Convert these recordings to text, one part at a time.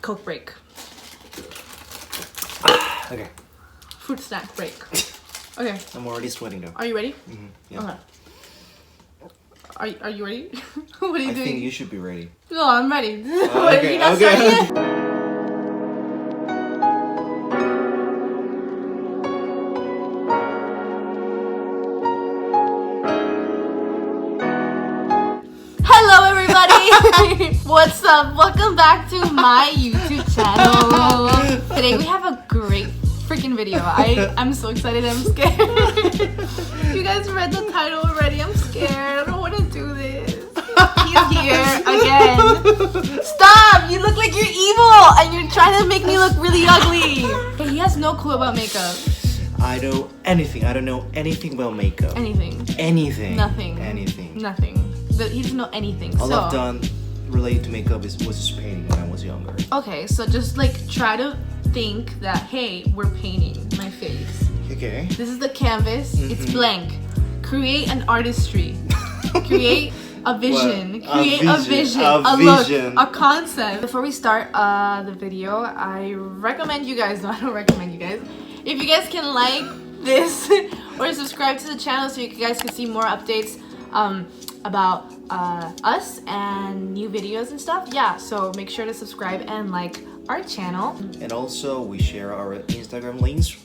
Coke break. Okay. Fruit snack break. Okay. I'm already sweating though. Are you ready? Mm-hmm. Yeah. Okay. Are you ready? What are you doing? I think you should be ready. No, I'm ready. Okay. You're not starting yet? Hello everybody! What's up? Welcome back to my YouTube channel. Today we have a great freaking video. I'm so excited. I'm scared. You guys read the title already. I'm scared. I don't want to do this. He's here again. Stop! You look like you're evil and you're trying to make me look really ugly. But he has no clue about makeup. I know anything. I don't know anything about makeup. Anything. Anything. Nothing. Anything. Nothing. He doesn't know anything. All I've done related to makeup was just painting when I was younger. Okay, so just like try to think that, hey, we're painting my face. Okay. This is the canvas. It's blank. Create an artistry. Create a vision. What? Create a vision. A vision. Look. A concept. Before we start the video, I recommend you guys. No, I don't recommend you guys. If you guys can like this or subscribe to the channel so you guys can see more updates about us and new videos and stuff. Yeah, so make sure to subscribe and like our channel. And also we share our Instagram links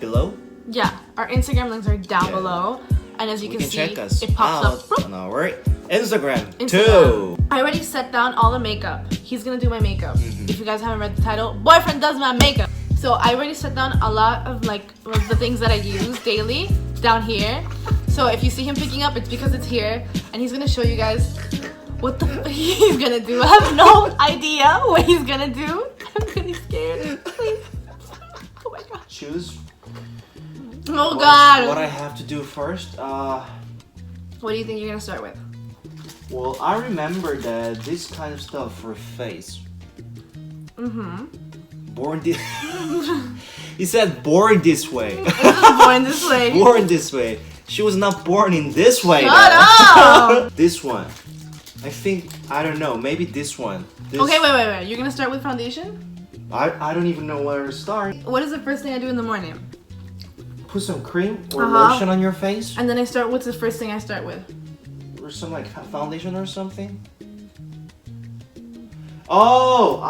below. Yeah, our Instagram links are down below. And as you can see, check us it pops up on our Instagram too. I already set down all the makeup. He's gonna do my makeup. If you guys haven't read the title, boyfriend does my makeup. So I already set down a lot of the things that I use daily down here. So if you see him picking up, it's because it's here. And he's gonna show you guys what the he's gonna do. I have no idea what he's gonna do. I'm really scared. Please. Oh my god. Choose. Oh god. What I have to do first? What do you think you're gonna start with? Well, I remember that this kind of stuff for face. Born this. He said born this way. Born this way. Born this way. She was not born in this way. Shut up! This one. I think, I don't know, maybe this one. Okay, wait. You're gonna start with foundation? I don't even know where to start. What is the first thing I do in the morning? Put some cream or lotion on your face. And then what's the first thing I start with? Or some like foundation or something. Oh,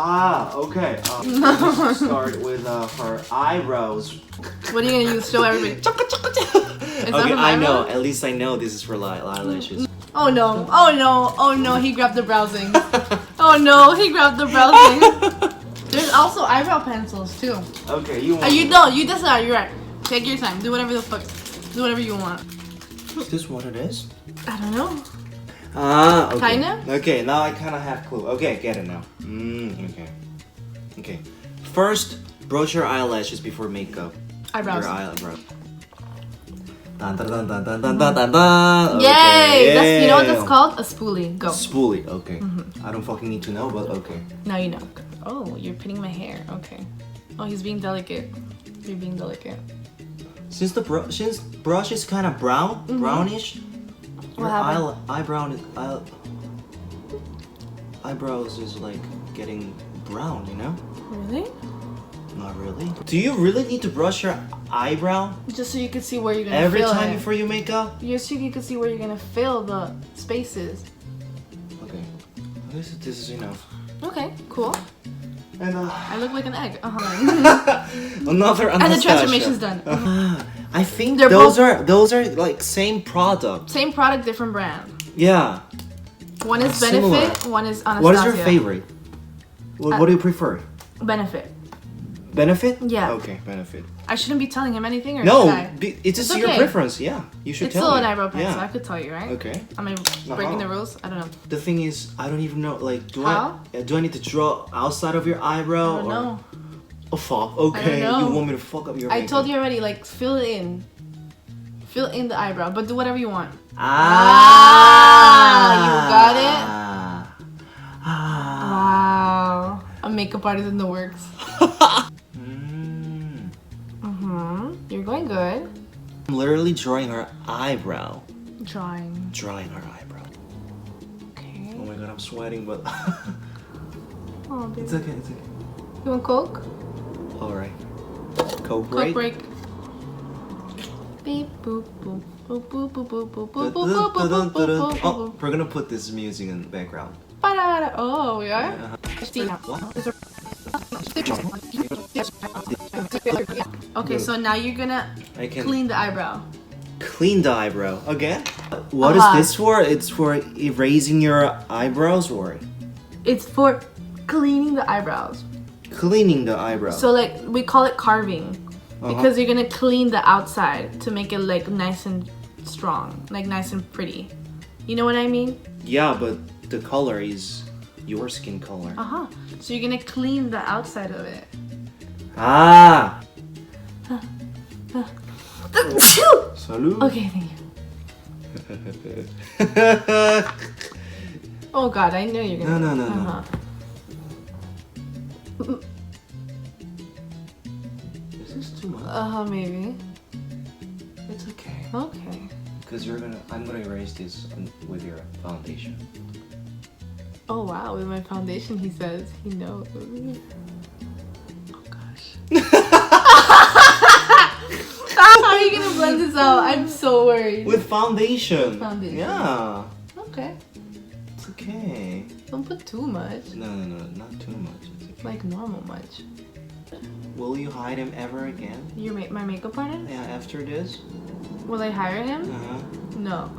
okay. Let's start with her eyebrows. What are you gonna use? Show everybody. Okay, I know. At least I know this is for eyelashes. Oh no, he grabbed the browsing. Oh no, he grabbed the browsing. There's also eyebrow pencils too. Okay, you decide, you're right. Take your time. Do whatever the fuck. Do whatever you want. Is this what it is? I don't know. Okay. Kinda? Okay, now I kinda have clue. Okay, get it now. Okay. First, brush your eyelashes before makeup. Eyebrows. Your eyebrow. Dun, dun, dun, dun, dun, dun, dun, dun. Yay! Okay, You know what that's called? A spoolie. Go. Spoolie, okay. I don't fucking need to know, but okay. Now you know. Oh, you're pinning my hair. Okay. Oh, he's being delicate. You're being delicate. Since brush is kind of brownish, What your happened? eyebrows is like getting brown, you know? Really? Not really. Do you really need to brush your eyebrow Just so you can see where you're gonna every fill time it. before you make up? Just so you can see where you're gonna fill the spaces. Okay, this is enough. Okay, cool. And I look like an egg. another And the Anastasia. transformation's done. I think They're those are like same product. Same product, different brand. Yeah. One is Similar. Benefit, one is Anastasia. What is your favorite? What do you prefer? Benefit. Benefit? Yeah. Okay, Benefit. I shouldn't be telling him anything, or No, should I? it's just your okay. preference. Yeah, you should It's tell still me. an eyebrow pencil. Yeah. I could tell you, right? Okay. Am I breaking the rules? I don't know. The thing is, I don't even know. Like, do How? I need to draw outside of your eyebrow? I don't know. Oh fuck. Okay, I don't know. you want me to fuck up your I makeup? told you already. Like, fill it in. Fill in the eyebrow, but do whatever you want. You got it. Wow. A makeup artist in the works. You're going good. I'm literally drawing her eyebrow. Drawing. Drawing her eyebrow. Okay. Oh my god, I'm sweating, but Oh, baby. It's okay, it's okay. You want Coke? Alright. Coke Coke break? break. Beep boop boop boop boop boop boop boop boop boop boop boop. Oh, we're gonna put this music in the background. Oh, we are? Okay, so now you're gonna I can clean the eyebrow. clean the eyebrow. Again? What is this for? It's for erasing your eyebrows or It's for cleaning the eyebrows. cleaning the eyebrow? So like we call it carving because you're gonna clean the outside to make it like nice and strong, like nice and pretty. You know what I mean? Yeah, but the color is your skin color. So you're gonna clean the outside of it. Ah! Salud. Okay, thank you. Oh God, I know you're gonna. No. Is this too much? Maybe. It's okay. Okay. Because I'm gonna erase this with your foundation. Oh wow, with my foundation, he says he knows. Oh gosh. How are you gonna blend this out? I'm so worried. With foundation. Foundation. Yeah. Okay. It's okay. Don't put too much. No, not too much. It's okay. Like normal much. Will you hide him ever again? My makeup artist? Yeah, after this? Will I hire him? No.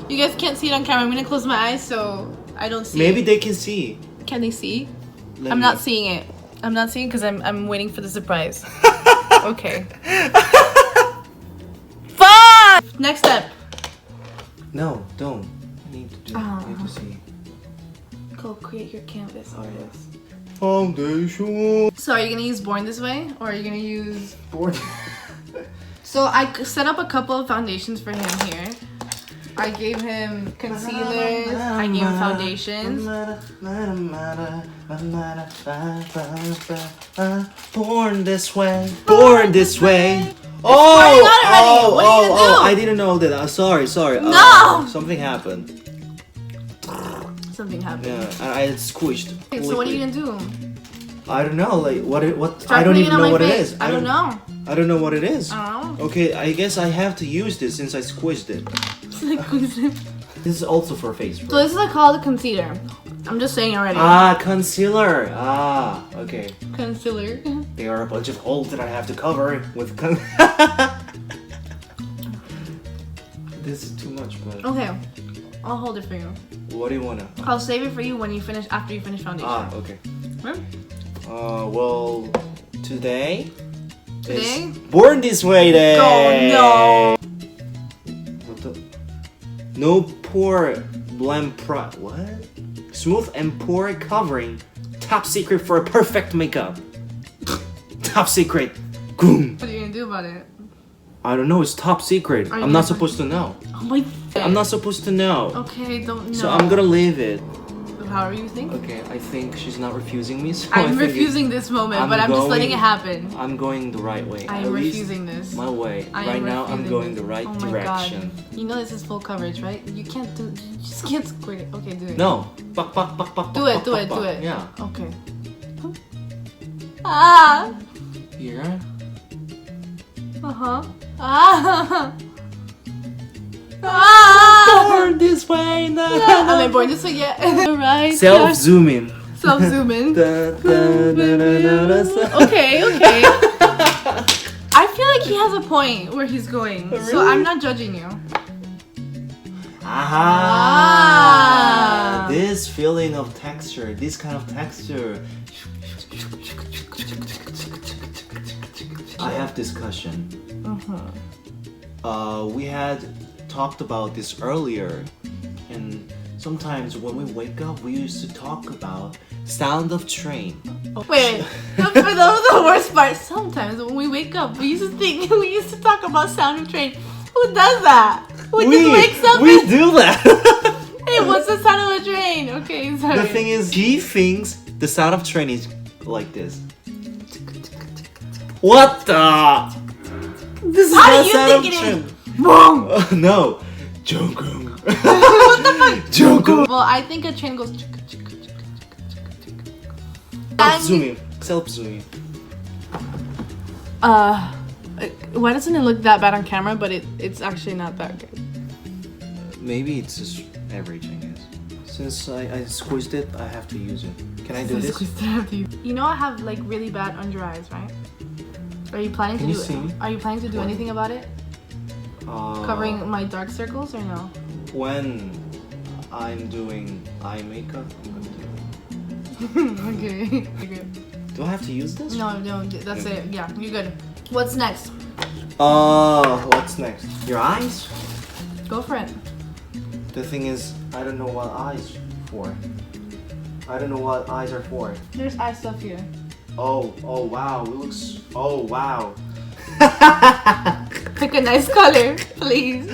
You guys can't see it on camera. I'm gonna close my eyes so I don't see. Maybe it. they can see. Can they see? Let I'm me- not seeing it. I'm not seeing because I'm waiting for the surprise. Okay. Fuck! Next step. No, don't. I need to do. I need to see. Go create your canvas, artist. Foundation. So are you gonna use Born This Way or are you gonna use? Board. So I set up a couple of foundations for him here. I gave him concealers. I gave him foundations. Born this way. Born this way. Oh! already. What are you gonna do? I didn't know that. Sorry. No! Something happened. Something happened. Yeah, I squished. Okay, so what are you gonna do? I don't know. Like what? Start I don't putting even it on know my what it face. is. I don't know. I don't know what it is. I don't know. Okay, I guess I have to use this since I squished it. This is also for face, right? So this is called a concealer. I'm just saying already. Concealer. Okay. Concealer. There are a bunch of holes that I have to cover with This is too much, but Okay, I'll hold it for you. what do you wanna? I'll save it for you when you finish after you finish foundation. Okay. Right? Well, today Today? is Born This Way Day. Oh no! What the? No pore blend what? Smooth and pore covering. Top secret for a perfect makeup. Top secret. Boom. What are you gonna do about it? I don't know. It's top secret. Are you I'm not gonna- supposed to know. Oh my. I'm not supposed to know. Okay, don't know. So I'm gonna leave it. However you think. Okay, I think she's not refusing me. So I'm I think refusing this moment, I'm but I'm just letting going- it happen. I'm going the right way. I At am least refusing this. my way. I am Right now, I'm refusing going this. the right Oh my direction. God. You know this is full coverage, right? You can't do. You just can't squirt it. Okay, do it. No. Bak, bak, bak, bak, Do bak, it. Do bak, it. bak, Do bak. it. Yeah. Okay. Ah. Here. Ah. Ah. Born this way. Am I born this way yet? Right. Self zoom in. Self zoom in. Da, da, da, da, da, da. Okay. I feel like he has a point where he's going, so Really? I'm not judging you. Aha! This feeling of texture, this kind of texture. I have discussion. We had talked about this earlier, and sometimes when we wake up, we used to talk about sound of train. Wait. For the worst part, sometimes when we wake up, we used to talk about sound of train. Who does that? Who just wakes up we and do that. hey, what's the sound of a train? Okay, sorry. The thing is, he thinks the sound of train is like this. What the? This is How not do you sound think of it train. is? Boom! No. Jungkook. What the fuck? Jungkook. Well, I think a train goes. Self-zooming. Self-zooming. Why doesn't it look that bad on camera? But it's actually not that good. Maybe it's just average, I guess. Since I squeezed it, I have to use it. Can I do this? You know I have like really bad under eyes, right? Are you planning Can to you do see me? Are you planning to do anything about it? Covering my dark circles or no? When I'm doing eye makeup, I'm gonna do it. Okay. You're good. Do I have to use this? No, that's it. Yeah, you're good. What's next? What's next? Your eyes? Go for it. The thing is, I don't know what eyes for. I don't know what eyes are for. There's eye stuff here. Oh wow, it looks, oh wow. Pick a nice color, please.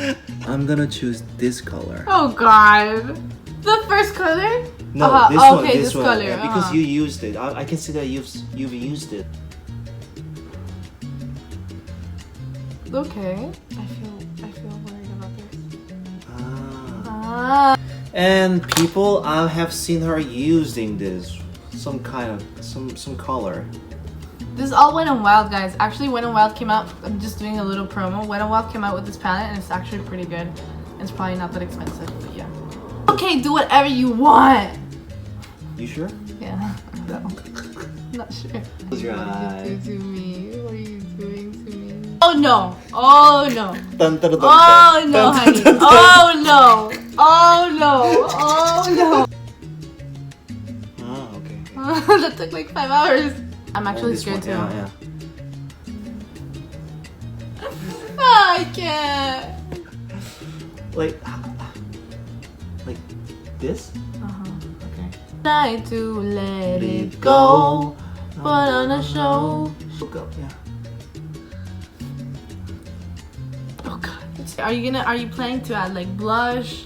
I'm gonna choose this color. Oh god. The first color? No, this one, okay, this one. color. Yeah, because you used it. I can see that you've used it. Okay. I feel worried about this. And people, I have seen her using this. Some kind of, some color. This all Wet n Wild, guys. Actually, Wet n Wild came out. I'm just doing a little promo. Wet n Wild came out with this palette, and it's actually pretty good. It's probably not that expensive, but yeah. Okay, do whatever you want. You sure? Yeah. No. Not sure. Close your What eyes. did you do to me? What are you doing to me? Oh no! Oh no! Dun, dun, dun, Oh dun, no, dun, honey! dun, dun, dun. Oh no! Oh no! Oh no! Ah, okay. That took like 5 hours. I'm actually This scared one, too. yeah. I can't. Like this? Okay. Try to let it go, but on a show. Look up, yeah. Oh god. Are you planning to add like blush,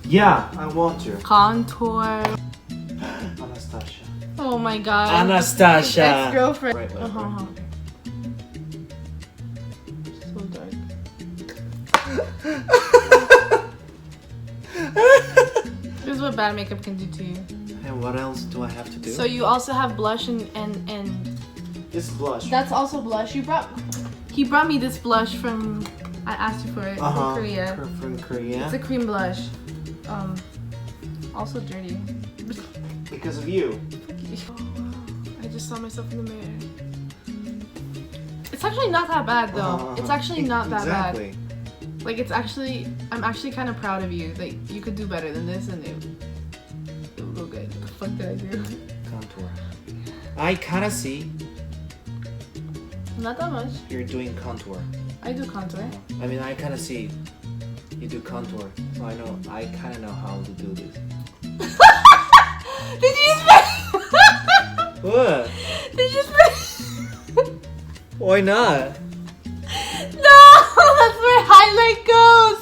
Yeah, I want to. contour? Anastasia. Oh my god. Anastasia. Ex-girlfriend. Right. So dark. This is what bad makeup can do to you. And what else do I have to do? So you also have blush and This blush. that's also blush. He brought me this blush from, I asked you for it, from Korea. From Korea. It's a cream blush. Also dirty. Because of you. I just saw myself in the mirror. It's actually not that bad though. It's actually not that bad. Like I'm actually kind of proud of you. Like you could do better than this and it would go good. What the fuck did I do? Contour. I kind of see Not that much. you're doing contour. I do contour. I mean, I kind of see you do contour. So I kind of know how to do this. Did you just What? Did you just Why not? No, that's where highlight goes.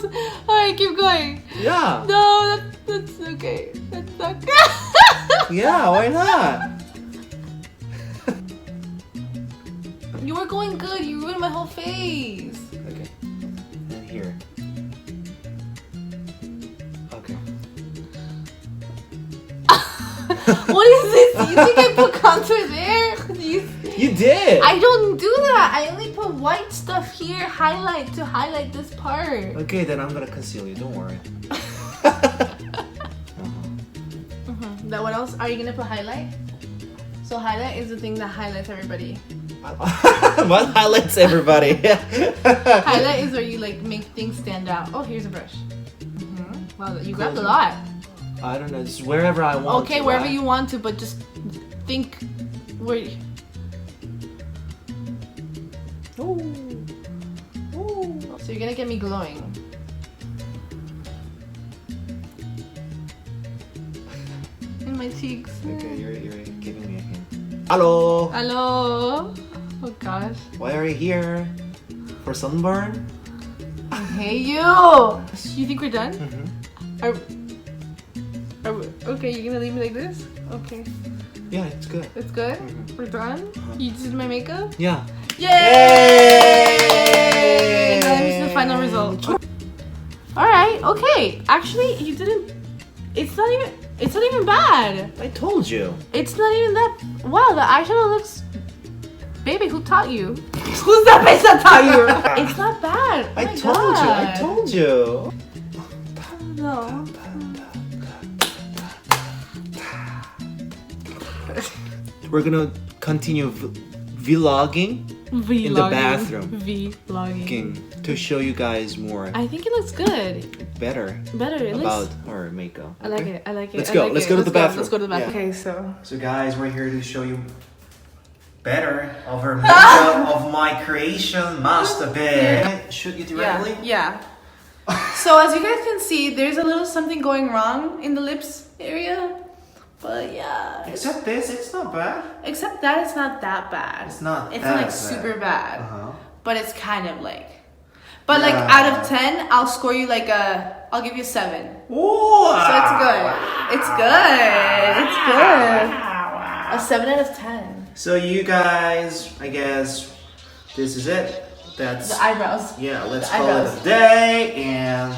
Alright, keep going. Yeah. No, that's okay. That's not good. Yeah, why not? You were going good. You ruined my whole face. Okay. And here. Okay. What is this? You think I put contour there? You did. I don't do that. I only put white stuff here, highlight to highlight this part. Okay, then I'm gonna conceal you. Don't worry. Now what else? Are you gonna put highlight? So highlight is the thing that highlights everybody. What highlights everybody? Highlight is where you like make things stand out. Oh, here's a brush. Wow, you grabbed a lot. I don't know, just wherever I want Okay, to, wherever right? you want to, but just think where. Ooh. Ooh. So you're gonna get me glowing. In my cheeks. Okay, you're giving me a hint. Hello. Hello. Oh gosh. Why are you here? For sunburn? Hey you. You think we're done? Are we, okay, you're gonna leave me like this? Okay. Yeah, it's good. It's good? We're done? You just did my makeup? Yeah. Yay! Now let me see the final result. All right. Okay. Actually, you didn't. It's not even bad. I told you. It's not even that. Wow, the eyeshadow looks. Baby, who taught you? Who's that bitch that taught you? It's not bad. Oh I my told God. you. I told you. No. We're gonna continue vlogging in the bathroom. Vlogging. To show you guys more. I think it looks good. Better. It about looks. our makeup. I like it. I like it. Let's I go. like Let's it. go to the bathroom. Let's go to the bathroom. Yeah. Okay, So guys, we're here to show you better of our makeup of my creation masterpiece. Can I shoot you directly? Yeah. So as you guys can see, there's a little something going wrong in the lips area. But yeah. Except this, it's not bad. Except that it's not that bad. It's not It's that not like bad. super bad. Uh-huh. But it's kind of like. But like Yeah. out of 10, I'll score you like I'll give you 7. Ooh, So it's good. It's good. It's good. A 7 out of 10. So you guys, I guess this is it. That's The eyebrows. yeah. Let's The call it eyebrows. a day, and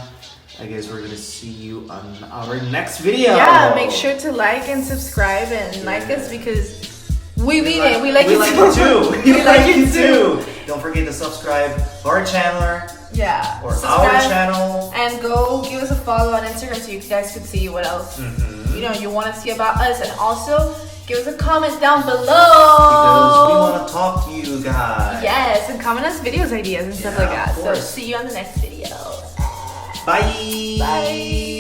I guess we're gonna see you on our next video. Yeah, make sure to like and subscribe and like us because we mean it. We like we it like too. it too. We like it too. Don't forget to subscribe to our channel Yeah. or our Subscribe channel. and go give us a follow on Instagram so you guys can see what else you want to see about us, and also give us a comment down below. Because we want to talk to you guys. Yes, and comment us videos ideas and stuff Yeah, like that. of So course. see you on the next video. Bye. Bye.